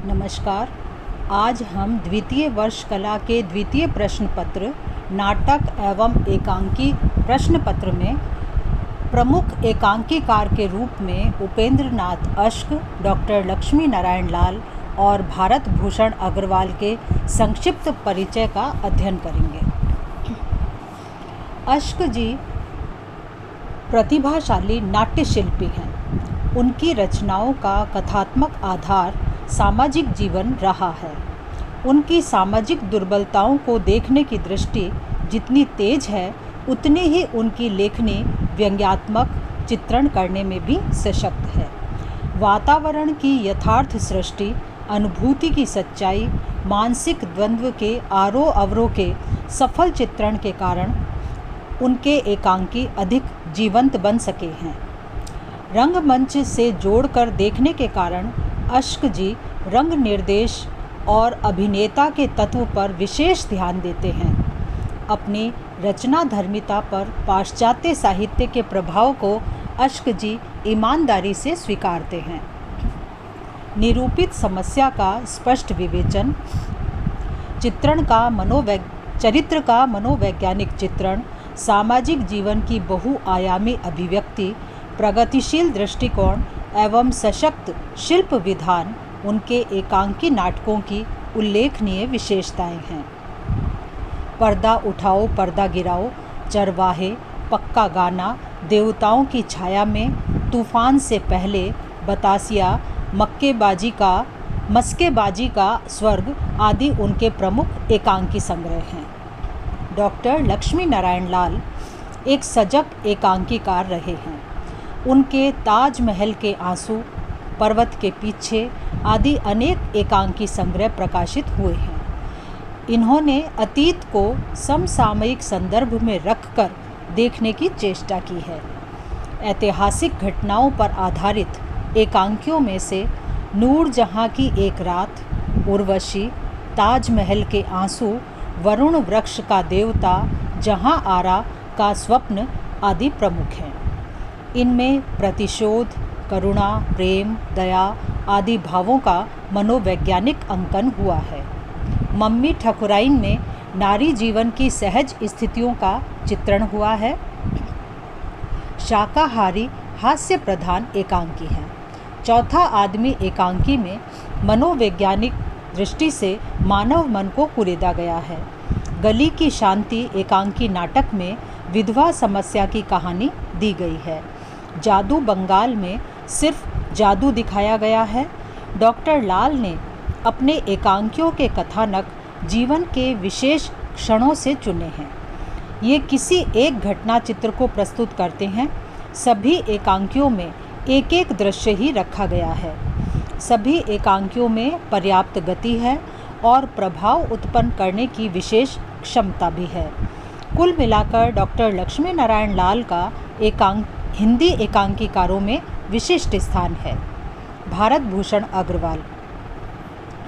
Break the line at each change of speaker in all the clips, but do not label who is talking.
नमस्कार। आज हम द्वितीय वर्ष कला के द्वितीय प्रश्न पत्र नाटक एवं एकांकी प्रश्न पत्र में प्रमुख एकांकीकार के रूप में उपेंद्र नाथ अश्क, डॉक्टर लक्ष्मी नारायण लाल और भारत भूषण अग्रवाल के संक्षिप्त परिचय का अध्ययन करेंगे। अश्क जी प्रतिभाशाली नाट्य शिल्पी हैं। उनकी रचनाओं का कथात्मक आधार सामाजिक जीवन रहा है। उनकी सामाजिक दुर्बलताओं को देखने की दृष्टि जितनी तेज है, उतनी ही उनकी लेखनी व्यंग्यात्मक चित्रण करने में भी सशक्त है। वातावरण की यथार्थ सृष्टि, अनुभूति की सच्चाई, मानसिक द्वंद्व के आरोह अवरोह के सफल चित्रण के कारण उनके एकांकी अधिक जीवंत बन सके हैं। रंगमंच से जोड़कर देखने के कारण अश्क जी रंग निर्देश और अभिनेता के तत्व पर विशेष ध्यान देते हैं। अपनी रचनाधर्मिता पर पाश्चात्य साहित्य के प्रभाव को अश्क जी ईमानदारी से स्वीकारते हैं। निरूपित समस्या का स्पष्ट विवेचन, चरित्र का मनोवैज्ञानिक चित्रण, सामाजिक जीवन की बहुआयामी अभिव्यक्ति, प्रगतिशील दृष्टिकोण एवं सशक्त शिल्प विधान उनके एकांकी नाटकों की उल्लेखनीय विशेषताएं हैं। पर्दा उठाओ पर्दा गिराओ, चरवाहे, पक्का गाना, देवताओं की छाया में, तूफान से पहले, बतासिया, मस्केबाजी का स्वर्ग आदि उनके प्रमुख एकांकी संग्रह हैं। डॉक्टर लक्ष्मी नारायण लाल एक सजग एकांकीकार रहे हैं। उनके ताजमहल के आंसू, पर्वत के पीछे आदि अनेक एकांकी संग्रह प्रकाशित हुए हैं। इन्होंने अतीत को समसामयिक संदर्भ में रखकर देखने की चेष्टा की है। ऐतिहासिक घटनाओं पर आधारित एकांकियों में से नूरजहां की एक रात, उर्वशी, ताजमहल के आंसू, वरुण वृक्ष का देवता, जहां आरा का स्वप्न आदि प्रमुख हैं। इनमें प्रतिशोध, करुणा, प्रेम, दया आदि भावों का मनोवैज्ञानिक अंकन हुआ है। मम्मी ठकुराइन में नारी जीवन की सहज स्थितियों का चित्रण हुआ है। शाकाहारी हास्य प्रधान एकांकी हैं। चौथा आदमी एकांकी में मनोवैज्ञानिक दृष्टि से मानव मन को कुरेदा गया है। गली की शांति एकांकी नाटक में विधवा समस्या की कहानी दी गई है। जादू बंगाल में सिर्फ जादू दिखाया गया है। डॉक्टर लाल ने अपने एकांकियों के कथानक जीवन के विशेष क्षणों से चुने हैं। ये किसी एक घटना चित्र को प्रस्तुत करते हैं। सभी एकांकियों में एक एक दृश्य ही रखा गया है। सभी एकांकियों में पर्याप्त गति है और प्रभाव उत्पन्न करने की विशेष क्षमता भी है। कुल मिलाकर डॉक्टर लक्ष्मी नारायण लाल का हिंदी एकांकीकारों में विशिष्ट स्थान है। भारत भूषण अग्रवाल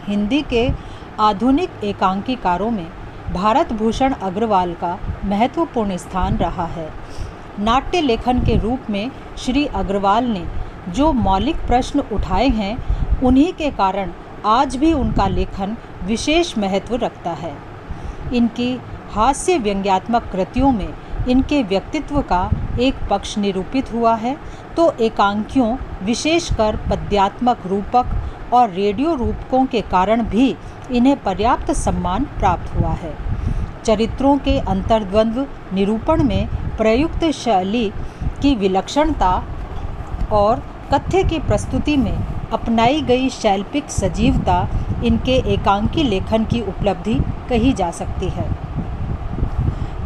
हिंदी के आधुनिक एकांकीकारों में भारत भूषण अग्रवाल का महत्वपूर्ण स्थान रहा है। नाट्य लेखन के रूप में श्री अग्रवाल ने जो मौलिक प्रश्न उठाए हैं, उन्हीं के कारण आज भी उनका लेखन विशेष महत्व रखता है। इनकी हास्य व्यंग्यात्मक कृतियों में इनके व्यक्तित्व का एक पक्ष निरूपित हुआ है, तो एकांकियों, विशेषकर पद्यात्मक रूपक और रेडियो रूपकों के कारण भी इन्हें पर्याप्त सम्मान प्राप्त हुआ है। चरित्रों के अंतर्द्वंद्व निरूपण में प्रयुक्त शैली की विलक्षणता और कथ्य की प्रस्तुति में अपनाई गई शैल्पिक सजीवता इनके एकांकी लेखन की उपलब्धि कही जा सकती है।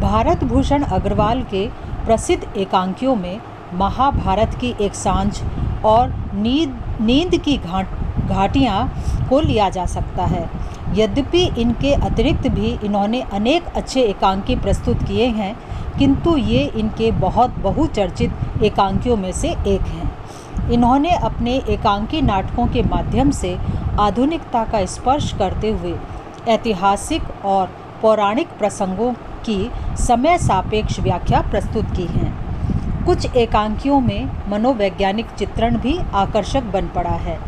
भारत भूषण अग्रवाल के प्रसिद्ध एकांकियों में महाभारत की एक सांझ और नींद की घाटियाँ को लिया जा सकता है। यद्यपि इनके अतिरिक्त भी इन्होंने अनेक अच्छे एकांकी प्रस्तुत किए हैं, किंतु ये इनके बहुत बहुचर्चित एकांकियों में से एक हैं। इन्होंने अपने एकांकी नाटकों के माध्यम से आधुनिकता का स्पर्श करते हुए ऐतिहासिक और पौराणिक प्रसंगों की समय सापेक्ष व्याख्या प्रस्तुत की हैं। कुछ एकांकियों में मनोवैज्ञानिक चित्रण भी आकर्षक बन पड़ा है।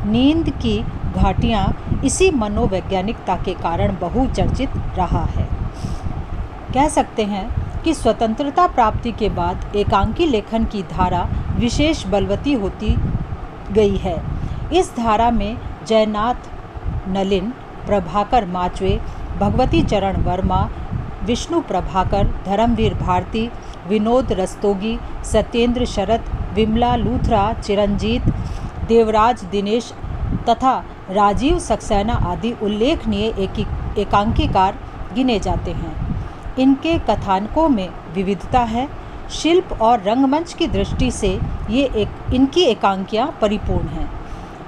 नींद की घाटियाँ इसी मनोवैज्ञानिकता के कारण बहुचर्चित रहा है। कह सकते हैं कि स्वतंत्रता प्राप्ति के बाद एकांकी लेखन की धारा विशेष बलवती होती गई है। इस धारा में जयनाथ नलिन, प्रभाकर माचवे, भगवती चरण वर्मा, विष्णु प्रभाकर, धर्मवीर भारती, विनोद रस्तोगी, सत्येंद्र शरत, विमला लूथरा, चिरंजीत, देवराज दिनेश तथा राजीव सक्सेना आदि उल्लेखनीय एकांकीकार गिने जाते हैं। इनके कथानकों में विविधता है। शिल्प और रंगमंच की दृष्टि से इनकी एकांकियाँ परिपूर्ण हैं।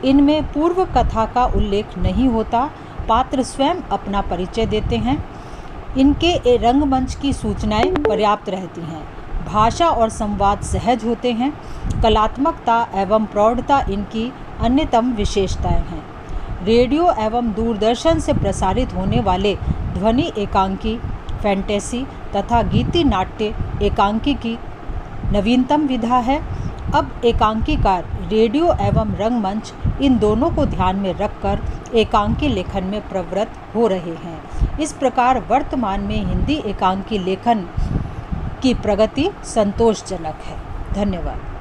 इनमें पूर्व कथा का उल्लेख नहीं होता, पात्र स्वयं अपना परिचय देते हैं। इनके रंगमंच की सूचनाएं पर्याप्त रहती हैं। भाषा और संवाद सहज होते हैं। कलात्मकता एवं प्रौढ़ता इनकी अन्यतम विशेषताएं हैं। रेडियो एवं दूरदर्शन से प्रसारित होने वाले ध्वनि एकांकी, फैंटेसी तथा गीति नाट्य एकांकी की नवीनतम विधा है। अब एकांकीकार रेडियो एवं रंगमंच इन दोनों को ध्यान में रखकर एकांकी लेखन में प्रवृत्त हो रहे हैं। इस प्रकार वर्तमान में हिंदी एकांकी लेखन की प्रगति संतोषजनक है। धन्यवाद।